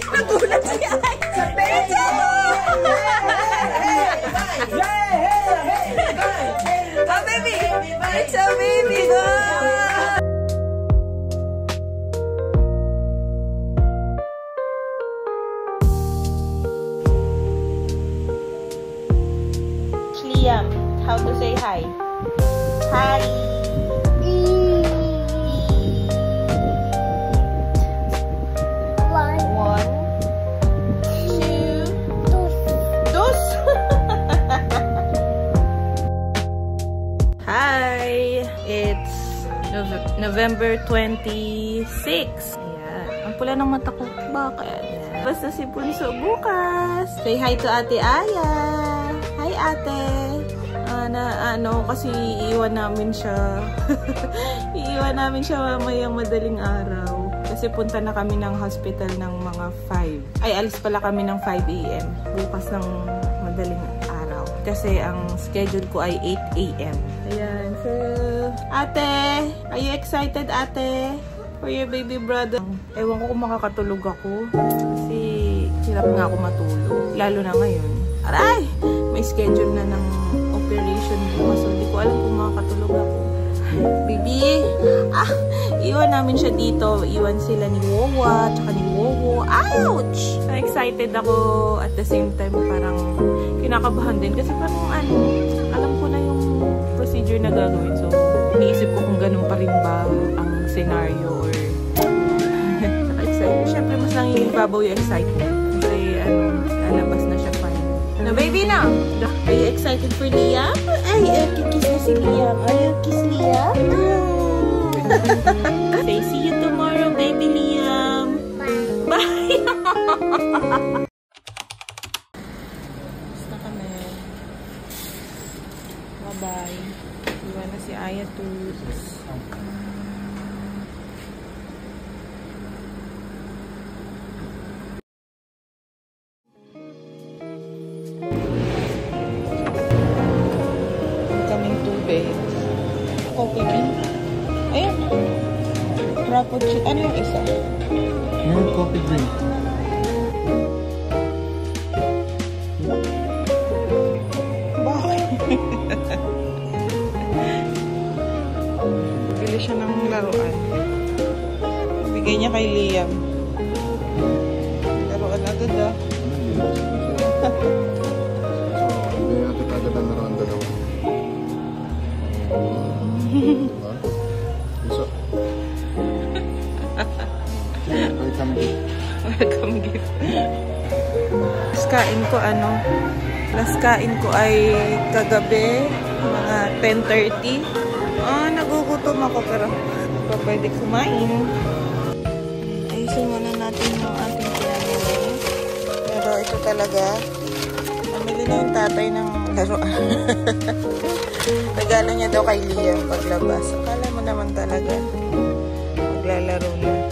Nagulat siya. Oh, baby. It's a baby. Liam, how to say hi? Hi. November 26. Ayan. Ang pula ng mata ko. Bakit? Ayan. Basta si Punso bukas. Say hi to Ate Aya. Hi, Ate. Kasi iiwan namin siya. Iiwan namin siya mamayang madaling araw. Kasi punta na kami ng hospital ng mga 5. Ay, alis pala kami ng 5 AM. Bukas ng madaling araw. Kasi ang schedule ko ay 8 AM. Ayan. So, Ate, are you excited, Ate? For your baby brother? Ewan ko kung makakatulog ako. Kasi hirap nga ako matulog. Lalo na ngayon. Aray! May schedule na ng operation bukas. So, hindi ko alam kung makakatulog ako. Baby! Iwan namin siya dito. Iwan sila ni Wowa, tsaka ni Wowo. Ouch! Excited ako at the same time parang kinakabahan din. Kasi parang alam ko na yung procedure na gagawin. So, iniisip ko kung ganun pa rin ba ang scenario or excited. Siyempre, mas nangingibabaw yung excitement. Kasi, lalabas na siya pa. Na baby na! Are you excited for Liam? Ay, kikis na si Liam. Are you kiss Liam? Say, see you tomorrow, baby Liam. Bye! Basta kami. Bye-bye. Iwan na si Aya Toots. Kaming tubig. Coffee bean. Ayan. Frappuccino. Ano yung isa? Yung coffee drink. Bili siya ng laruan. Bigay niya kay Liam. Laruan agad ah. Bigay natin agad ang laruan dalawa. Diba? Isa. Welcome gift. Welcome gift. Kain ko last kain ko ay kagabi, mga 10:30. Nagugutom ako pero pwede kumain. Ayusin muna natin yung ating pinamili. Pero ito talaga, namili na yung tatay ng laruan. Regalo niya daw kay Liam paglabas. Akala mo naman talaga, maglalaro na.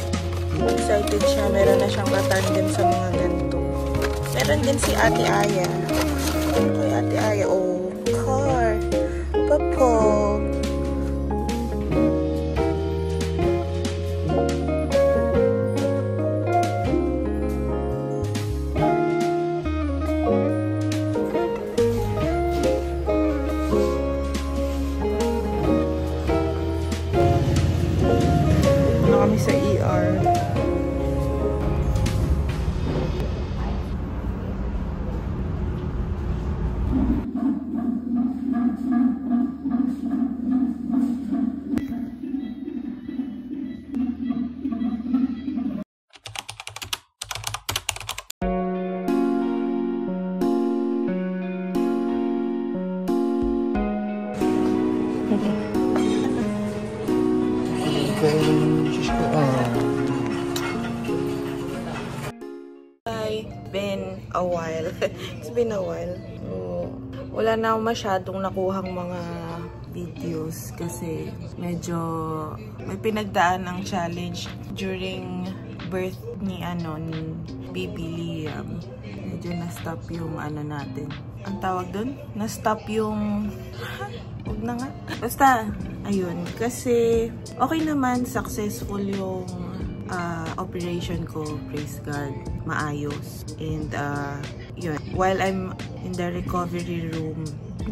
Excited siya. Meron na siyang katandem sa mga ganito. Meron din si Ate Aya. Kay Ate Aya, car. Papo. Kami sa ER. I've been a while. It's been a while. So, wala na masyadong nakuhang mga videos kasi medyo may pinagdaan ng challenge during birth ni baby Liam. Medyo na-stop yung natin. Ang tawag doon? Na-stop yung... Huwag na nga. Basta, ayun. Kasi, okay naman, successful yung operation ko. Praise God. Maayos. And, yun. While I'm in the recovery room,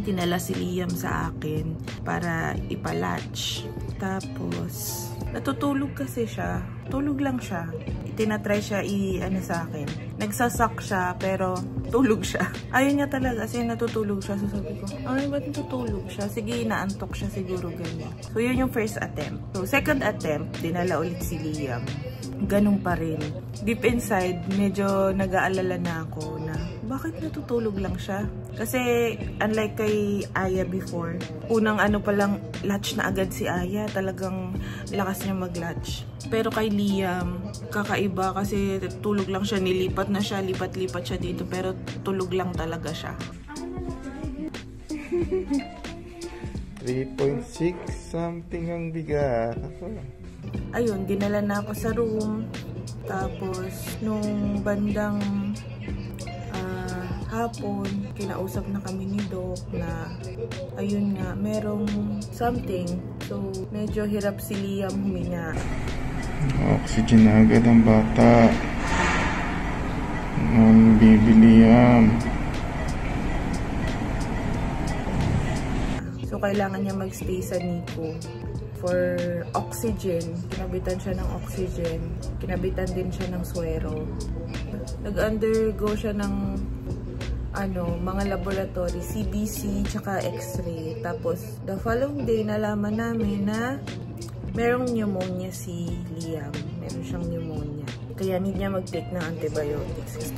dinala si Liam sa akin para ipalatch. Tapos, natutulog kasi siya. Tulog lang siya. Tinatry siya sa akin. Nagsasak siya, pero tulog siya. Ayaw niya talaga kasi natutulog siya. So sabi ko, ay, ba't natutulog siya? Sige, naantok siya siguro ganyan. So yun yung first attempt. So second attempt, dinala ulit si Liam. Ganun pa rin. Deep inside, medyo nag-aalala na ako na bakit natutulog lang siya? Kasi unlike kay Aya before, unang palang latch na agad si Aya. Talagang lakas niya mag-latch. Pero kay Liam, kakaiba kasi tulog lang siya. Nilipat na siya, lipat-lipat siya dito. Pero tulog lang talaga siya. 3.6 something ang bigat. Ayun, dinala na ako sa room. Tapos, nung bandang hapon, kinausap na kami ni Doc na ayun nga, merong something. So, medyo hirap si Liam huminga. Oxygen na agad ang bata. Ang baby Liam. So, kailangan niya magstay sa NICU for oxygen. Kinabitan siya ng oxygen. Kinabitan din siya ng suero. Nag-undergo siya ng mga laboratory, CBC, tsaka X-ray. Tapos, the following day, nalaman namin na merong pneumonia si Liam. Meron siyang pneumonia. Kaya need niya mag-take ng antibiotics.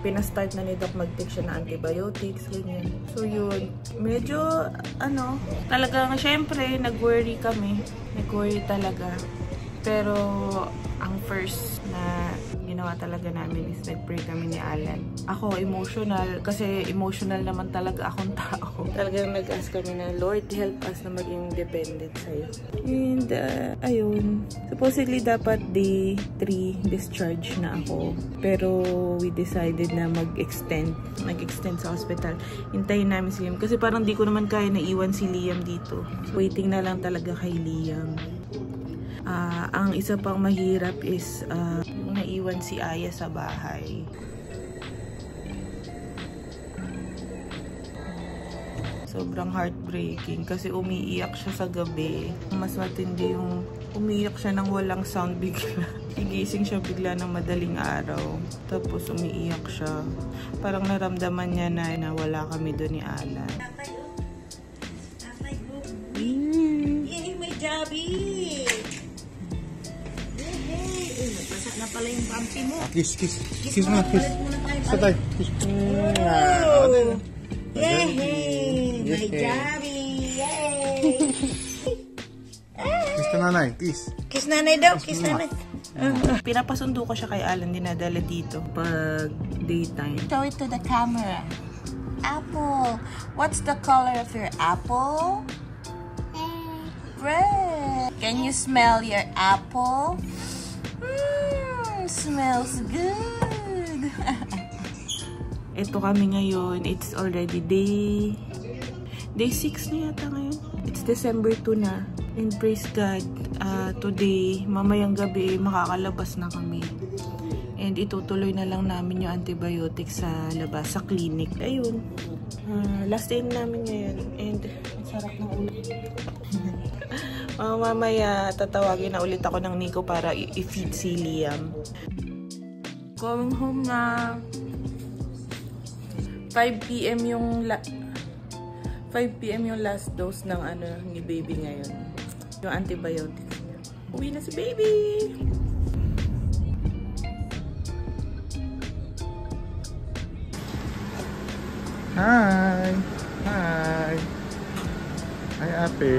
Pinastart na ni Doc mag-take siya ng antibiotics, ganyan. So, yun. Medyo, talagang, syempre, nag-worry kami. Nag-worry talaga. Pero, ang first na ginawa talaga namin is nag-pray kami ni Alan. Ako, emotional. Kasi emotional naman talaga akong tao. Talagang nag-ask kami na, Lord, help us na maging dependent sa'yo. And, ayun. Supposedly, dapat day 3 discharge na ako. Pero, we decided na mag-extend sa hospital. Hintayin namin si Liam. Kasi parang di ko naman kaya na iwan si Liam dito. Waiting na lang talaga kay Liam. Ang isa pang mahirap is yung naiwan si Aya sa bahay. Sobrang heartbreaking kasi umiiyak siya sa gabi. Mas matindi yung umiiyak siya ng walang sound bigla. Igising siya bigla ng madaling araw. Tapos umiiyak siya. Parang naramdaman niya na wala kami doon ni Alan. Yay, may Jabi! Na pala yung pampi mo. Kiss mo, kiss. Sa tayo. Oh! Yay! My Jabi! Yay! Kiss ka nanay, kiss. Kiss nanay daw, kiss nanay. Pinapasundo ko siya kay Alan, dinadala dito pag daytime. Show it to the camera. Apple. What's the color of your apple? Red. Can you smell your apple? Smells good. Ito kami ngayon. It's already day 6 na yata ngayon. It's December 2 na. And praise God, today, mamayang gabi, makakalabas na kami. And itutuloy na lang namin yung antibiotics sa labas, sa clinic. Ayun. Last day namin ngayon. And ang sarap ng ulo. Mamaya tatawagin na ulit ako ng Nico para i-feed si Liam. Going home na. 5 PM yung 5 PM yung last dose ng ni baby ngayon. Yung antibiotics niya. Uwi na si baby! Hi! Hi! Hi, Ate!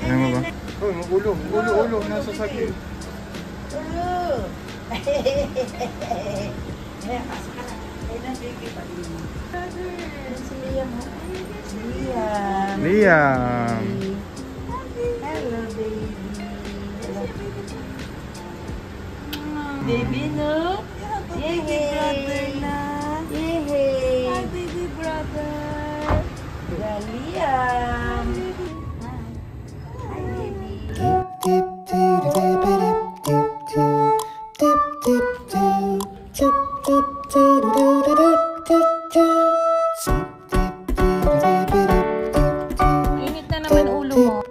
Ano mo ba? Ulo. Nasa sabi. Ulo. Si Liam. Liam. Hello, baby. Baby, no? Yay, brother na. Yay. Hi, baby brother. Liam. Hi, baby. Init na naman ulo mo.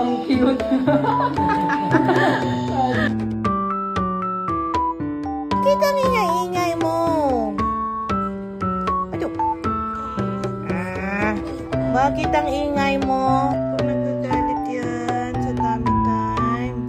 Ang cute. Kita niya ingay mo. Bakit ang ingay mo? Kung nagagalit yan sa tummy time.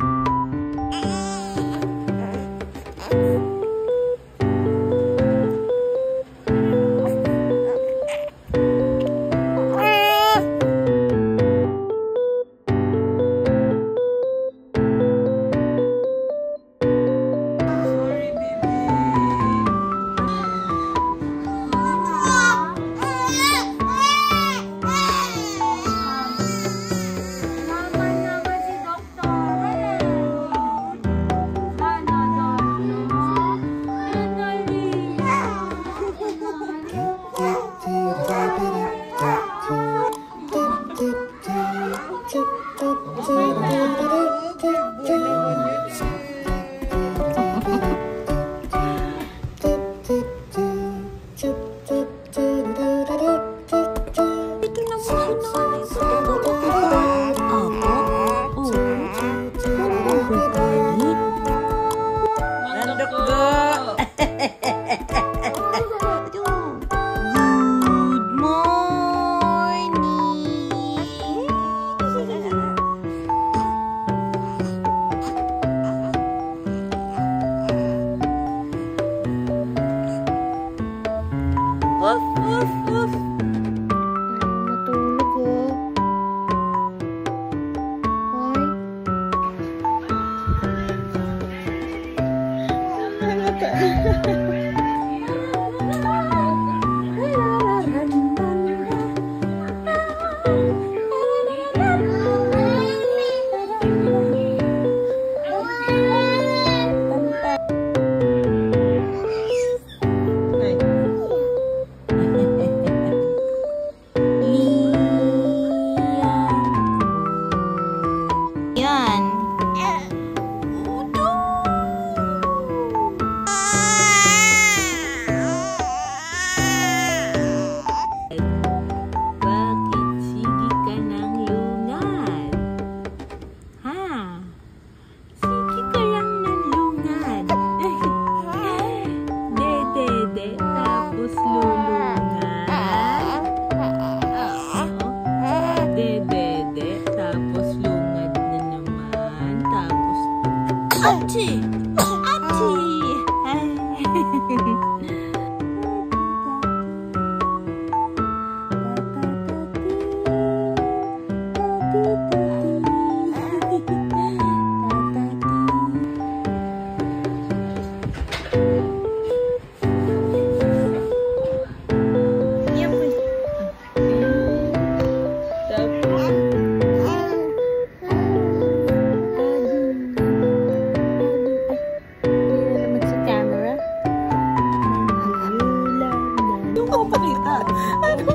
Auntie!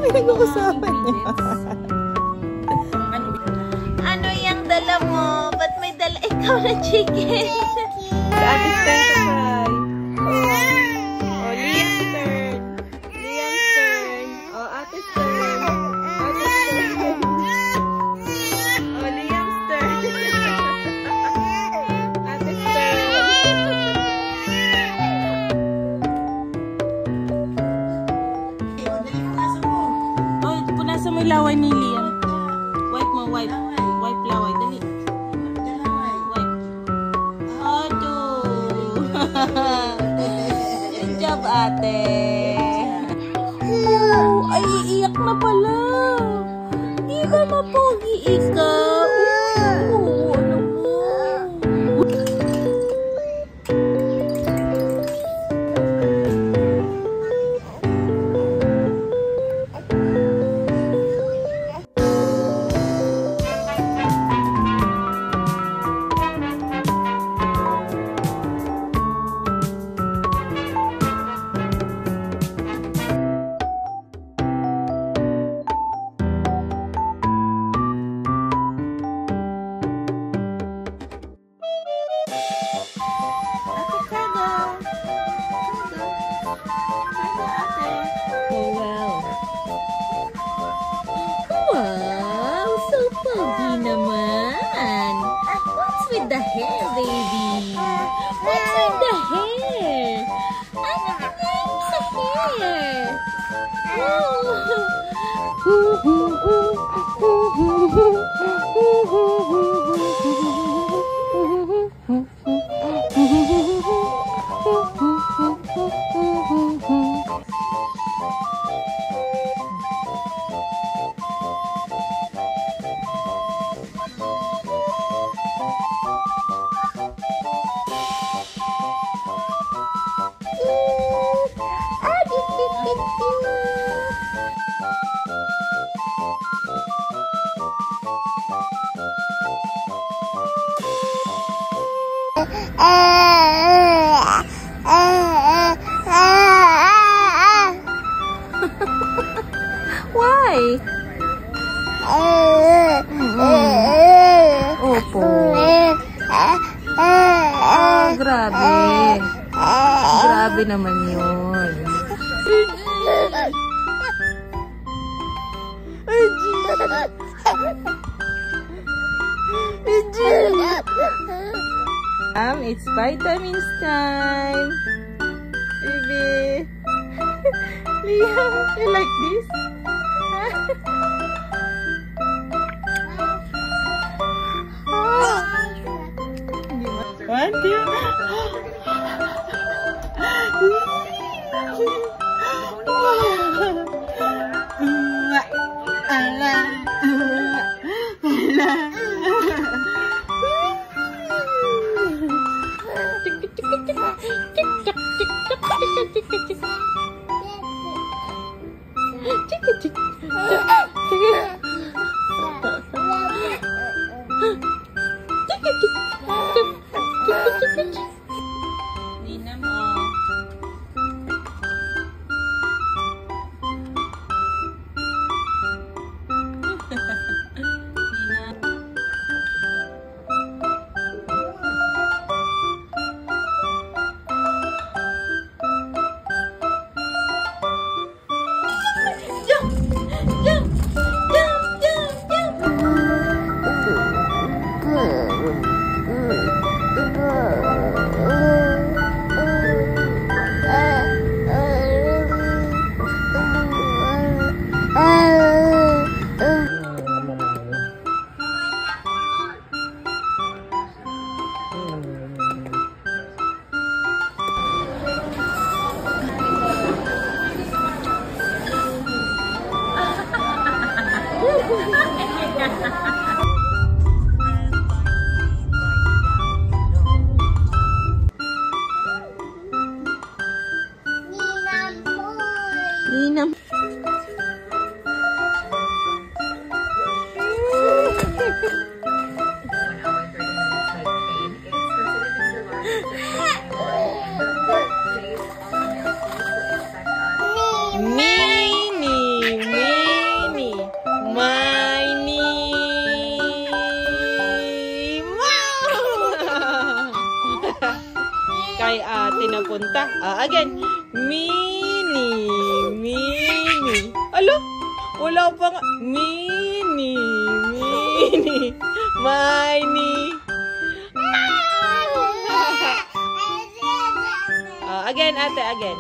Pinag-uusapan niya. Ano yung dala mo? Ba't may dala ikaw na chicken? Sa ating turn to fry. Oh, Liam's turn. Liam's turn. Oh, Ate's turn. Ate's turn. Oh, Liam's turn. laway ni Liam. Wipe mo, wipe. Wipe laway, dali. Wipe. Aduh. Good job, ate. Oh, ay, iiyak na pala. Di ba mapogi ikaw? Oo, ano mo? Wow, so pogi naman. What's with the hair, baby? What's with the hair? Ano nangyayari sa hair? Why? Opo. Grabe. Grabe naman yun. It's vitamins time. Baby. Liam, you like this? One, two. Nina mo. Ninam. Kay ate napunta. Again. Mini. Alo? Wala pa nga. Mini. Again, ate, again.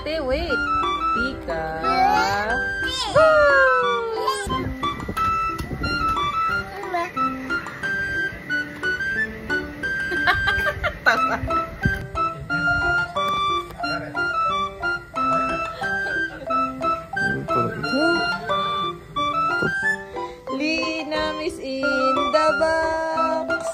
ate, wait. Pika. Tawa. Linam is in the box.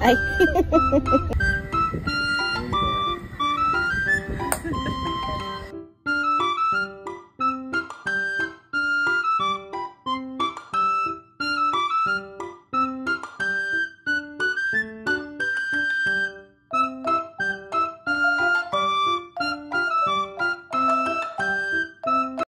Ay.